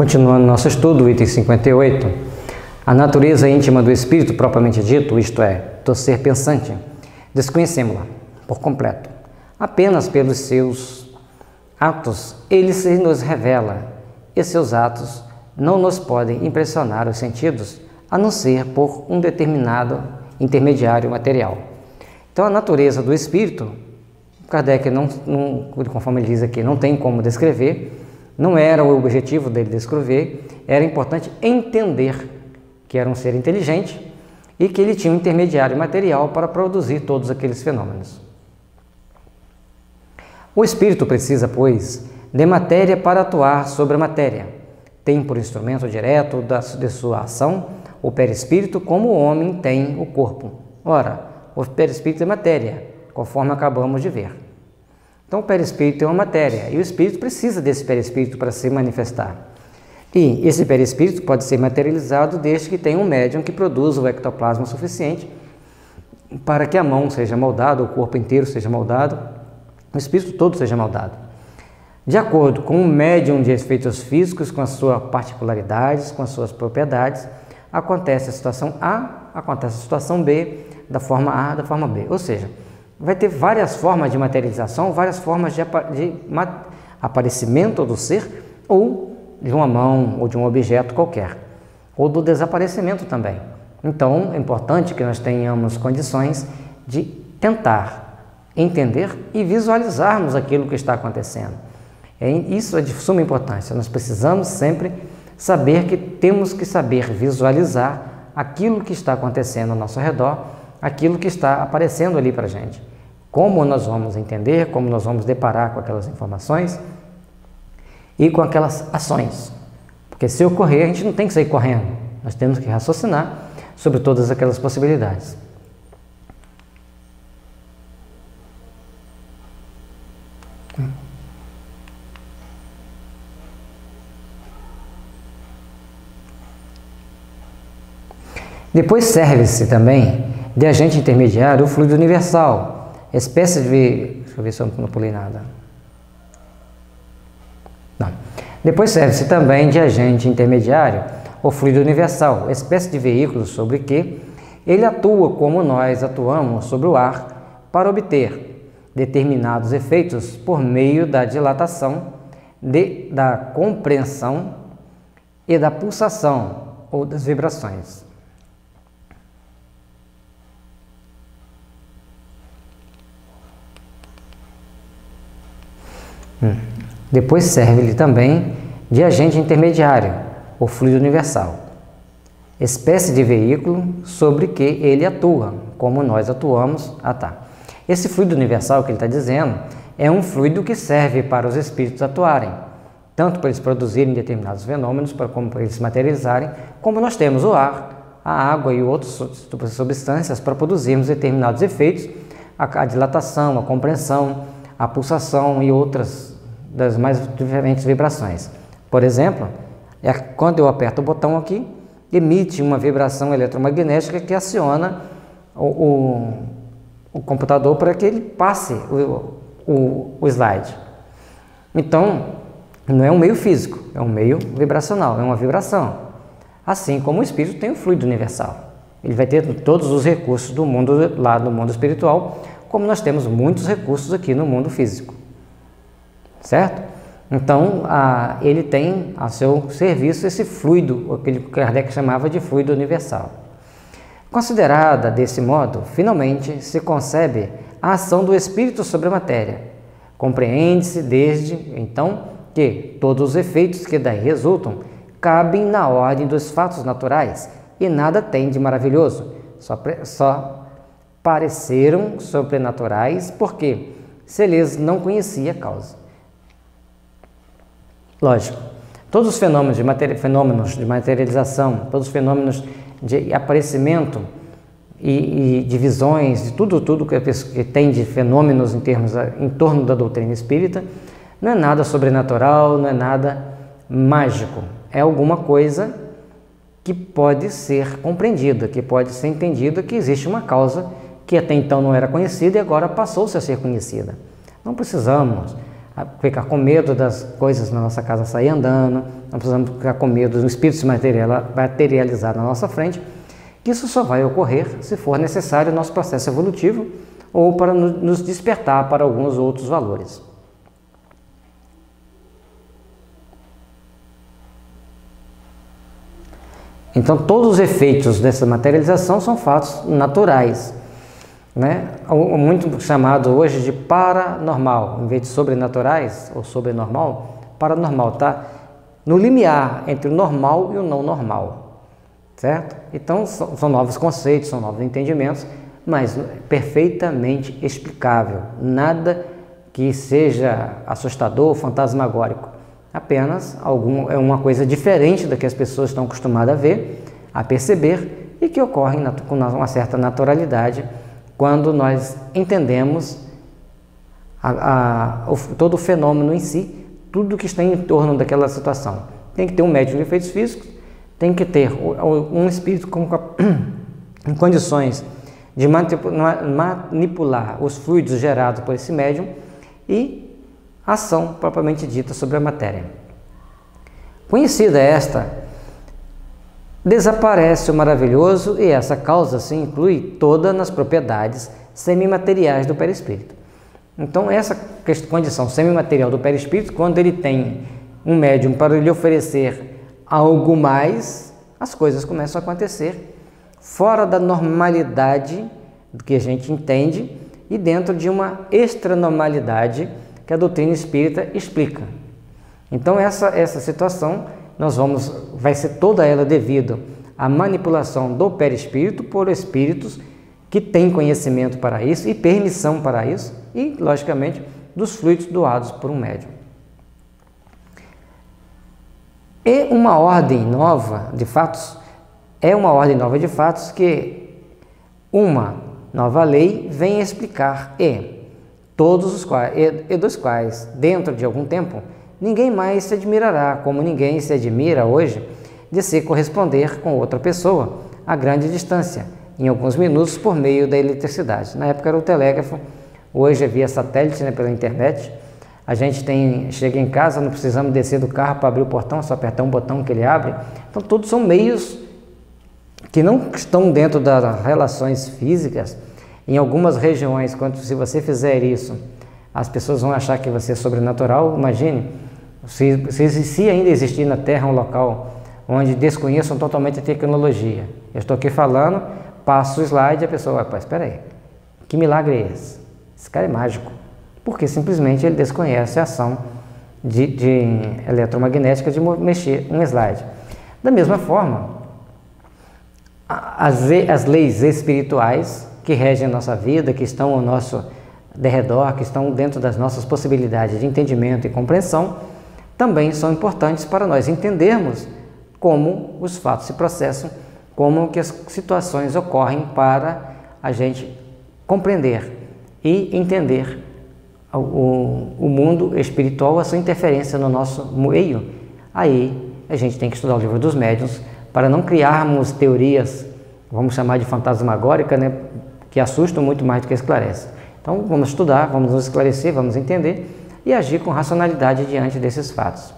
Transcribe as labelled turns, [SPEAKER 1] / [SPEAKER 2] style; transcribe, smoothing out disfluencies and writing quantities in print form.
[SPEAKER 1] Continuando nosso estudo, item 58, a natureza íntima do espírito propriamente dito, isto é, do ser pensante, desconhecemos-la por completo. Apenas pelos seus atos ele se nos revela, e seus atos não nos podem impressionar os sentidos, a não ser por um determinado intermediário material. Então, a natureza do espírito, Kardec, conforme ele diz aqui, não tem como descrever, não era o objetivo dele descrever, era importante entender que era um ser inteligente e que ele tinha um intermediário material para produzir todos aqueles fenômenos. O espírito precisa, pois, de matéria para atuar sobre a matéria. Tem por instrumento direto de sua ação o perispírito, como o homem tem o corpo. Ora, o perispírito é matéria, conforme acabamos de ver. Então, o perispírito é uma matéria e o espírito precisa desse perispírito para se manifestar. E esse perispírito pode ser materializado desde que tenha um médium que produza o ectoplasma suficiente para que a mão seja moldada, o corpo inteiro seja moldado, o espírito todo seja moldado. De acordo com o médium de efeitos físicos, com as suas particularidades, com as suas propriedades, acontece a situação A, acontece a situação B, da forma A, da forma B. Ou seja, vai ter várias formas de materialização, várias formas de aparecimento do ser, ou de uma mão, ou de um objeto qualquer, ou do desaparecimento também. Então, é importante que nós tenhamos condições de tentar entender e visualizarmos aquilo que está acontecendo. Isso é de suma importância. Nós precisamos sempre saber que temos que saber visualizar aquilo que está acontecendo ao nosso redor, aquilo que está aparecendo ali para a gente. Como nós vamos entender, como nós vamos deparar com aquelas informações e com aquelas ações. Porque se ocorrer, a gente não tem que sair correndo. Nós temos que raciocinar sobre todas aquelas possibilidades. Depois serve-se também de agente intermediário o fluido universal, espécie de... Deixa eu ver se eu não pulei nada. Não. Depois serve-se também de agente intermediário o fluido universal, espécie de veículo sobre que ele atua como nós atuamos sobre o ar para obter determinados efeitos por meio da dilatação, da compreensão e da pulsação ou das vibrações. Depois serve-lhe também de agente intermediário, o fluido universal, espécie de veículo sobre que ele atua, como nós atuamos. Esse fluido universal que ele está dizendo é um fluido que serve para os espíritos atuarem, tanto para eles produzirem determinados fenômenos, como para eles se materializarem, como nós temos o ar, a água e outras substâncias para produzirmos determinados efeitos, a dilatação, a compreensão, a pulsação e outras das mais diferentes vibrações. Por exemplo, quando eu aperto o botão aqui, emite uma vibração eletromagnética que aciona o computador para que ele passe o slide. Então, não é um meio físico, é um meio vibracional, é uma vibração. Assim como o espírito tem o fluido universal. Ele vai ter todos os recursos do mundo, lá do mundo espiritual, como nós temos muitos recursos aqui no mundo físico. Certo? Então, ele tem a seu serviço esse fluido, aquele que Kardec chamava de fluido universal. Considerada desse modo, finalmente se concebe a ação do espírito sobre a matéria. Compreende-se desde então que todos os efeitos que daí resultam cabem na ordem dos fatos naturais e nada tem de maravilhoso, só pareceram sobrenaturais porque se lhes não conhecia a causa. Lógico, todos os fenômenos de materialização, todos os fenômenos de aparecimento e de visões, de tudo que tem de fenômenos em torno da doutrina espírita, não é nada sobrenatural, não é nada mágico, é alguma coisa que pode ser compreendida, que pode ser entendida, que existe uma causa que até então não era conhecida e agora passou-se a ser conhecida. Não precisamos ficar com medo das coisas na nossa casa sair andando, não precisamos ficar com medo do espírito se materializar na nossa frente, que isso só vai ocorrer se for necessário o nosso processo evolutivo ou para nos despertar para alguns outros valores. Então, todos os efeitos dessa materialização são fatos naturais, né? Muito chamado hoje de paranormal, em vez de sobrenaturais ou sobrenormal, paranormal está no limiar entre o normal e o não normal, certo? Então, são novos conceitos, são novos entendimentos, mas perfeitamente explicável, nada que seja assustador, fantasmagórico. Apenas é uma coisa diferente da que as pessoas estão acostumadas a ver, a perceber, e que ocorre com uma certa naturalidade quando nós entendemos todo o fenômeno em si, tudo que está em torno daquela situação. Tem que ter um médium de efeitos físicos, tem que ter um espírito em condições de manipular os fluidos gerados por esse médium e ação propriamente dita sobre a matéria. Conhecida esta, desaparece o maravilhoso e essa causa se inclui toda nas propriedades semimateriais do perispírito. Então, essa condição semimaterial do perispírito, quando ele tem um médium para lhe oferecer algo mais, as coisas começam a acontecer fora da normalidade que a gente entende e dentro de uma extranormalidade que a doutrina espírita explica. Então essa situação vai ser toda ela devido à manipulação do perispírito por espíritos que têm conhecimento para isso e permissão para isso e, logicamente, dos fluidos doados por um médium. E uma ordem nova de fatos, que uma nova lei vem explicar dos quais, dentro de algum tempo, ninguém mais se admirará, como ninguém se admira hoje, de se corresponder com outra pessoa a grande distância, em alguns minutos por meio da eletricidade. Na época era o telégrafo, hoje é via satélite, né, pela internet. A gente chega em casa, não precisamos descer do carro para abrir o portão, é só apertar um botão que ele abre. Então, todos são meios que não estão dentro das relações físicas. Em algumas regiões, se você fizer isso, as pessoas vão achar que você é sobrenatural. Imagine, se ainda existir na Terra um local onde desconheçam totalmente a tecnologia. Eu estou aqui falando, passo o slide e a pessoa vai, espera aí, que milagre é esse? Esse cara é mágico. Porque simplesmente ele desconhece a ação de eletromagnética de mexer um slide. Da mesma forma, as leis espirituais que regem a nossa vida, que estão ao nosso derredor, que estão dentro das nossas possibilidades de entendimento e compreensão, também são importantes para nós entendermos como os fatos se processam, como que as situações ocorrem para a gente compreender e entender o mundo espiritual, a sua interferência no nosso meio. Aí a gente tem que estudar o livro dos médiuns para não criarmos teorias, vamos chamar de fantasmagórica, né, que assustam muito mais do que esclarecem. Então vamos estudar, vamos nos esclarecer, vamos entender e agir com racionalidade diante desses fatos.